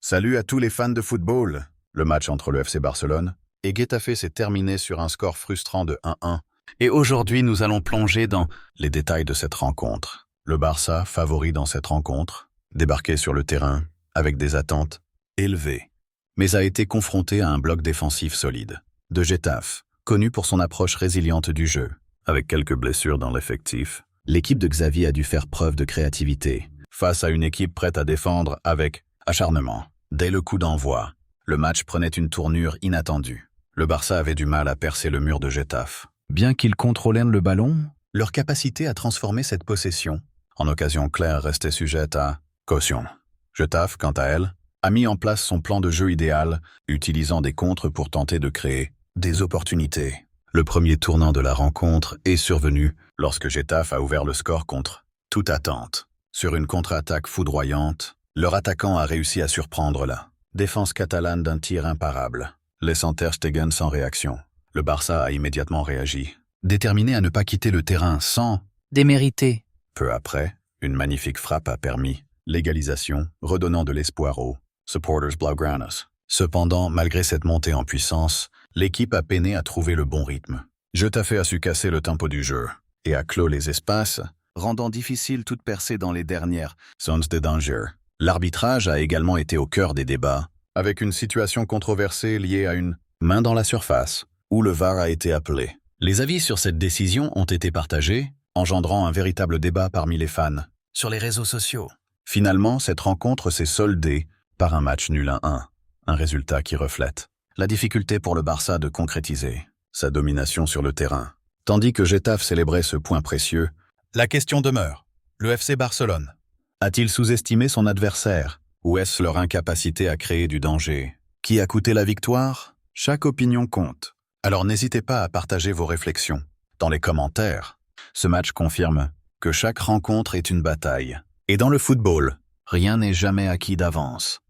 Salut à tous les fans de football. Le match entre le FC Barcelone et Getafe s'est terminé sur un score frustrant de 1-1. Et aujourd'hui, nous allons plonger dans les détails de cette rencontre. Le Barça, favori dans cette rencontre, débarquait sur le terrain avec des attentes élevées, mais a été confronté à un bloc défensif solide. De Getafe, connu pour son approche résiliente du jeu, avec quelques blessures dans l'effectif, l'équipe de Xavi a dû faire preuve de créativité face à une équipe prête à défendre avec acharnement. Dès le coup d'envoi, le match prenait une tournure inattendue. Le Barça avait du mal à percer le mur de Getafe. Bien qu'ils contrôlèrent le ballon, leur capacité à transformer cette possession en occasion claire restait sujette à caution. Getafe, quant à elle, a mis en place son plan de jeu idéal, utilisant des contres pour tenter de créer des opportunités. Le premier tournant de la rencontre est survenu lorsque Getafe a ouvert le score contre toute attente. Sur une contre-attaque foudroyante, leur attaquant a réussi à surprendre la défense catalane d'un tir imparable, laissant Ter Stegen sans réaction. Le Barça a immédiatement réagi, déterminé à ne pas quitter le terrain sans démérité. Peu après, une magnifique frappe a permis l'égalisation, redonnant de l'espoir aux supporters blaugranas. Cependant, malgré cette montée en puissance, l'équipe a peiné à trouver le bon rythme. Getafe a su casser le tempo du jeu et a clos les espaces, rendant difficile toute percée dans les dernières zones de danger. L'arbitrage a également été au cœur des débats, avec une situation controversée liée à une main dans la surface, où le VAR a été appelé. Les avis sur cette décision ont été partagés, engendrant un véritable débat parmi les fans sur les réseaux sociaux. Finalement, cette rencontre s'est soldée par un match nul 1-1, un résultat qui reflète la difficulté pour le Barça de concrétiser sa domination sur le terrain. Tandis que Getafe célébrait ce point précieux, la question demeure. Le FC Barcelone a-t-il sous-estimé son adversaire, ou est-ce leur incapacité à créer du danger qui a coûté la victoire? Chaque opinion compte. Alors n'hésitez pas à partager vos réflexions dans les commentaires. Ce match confirme que chaque rencontre est une bataille. Et dans le football, rien n'est jamais acquis d'avance.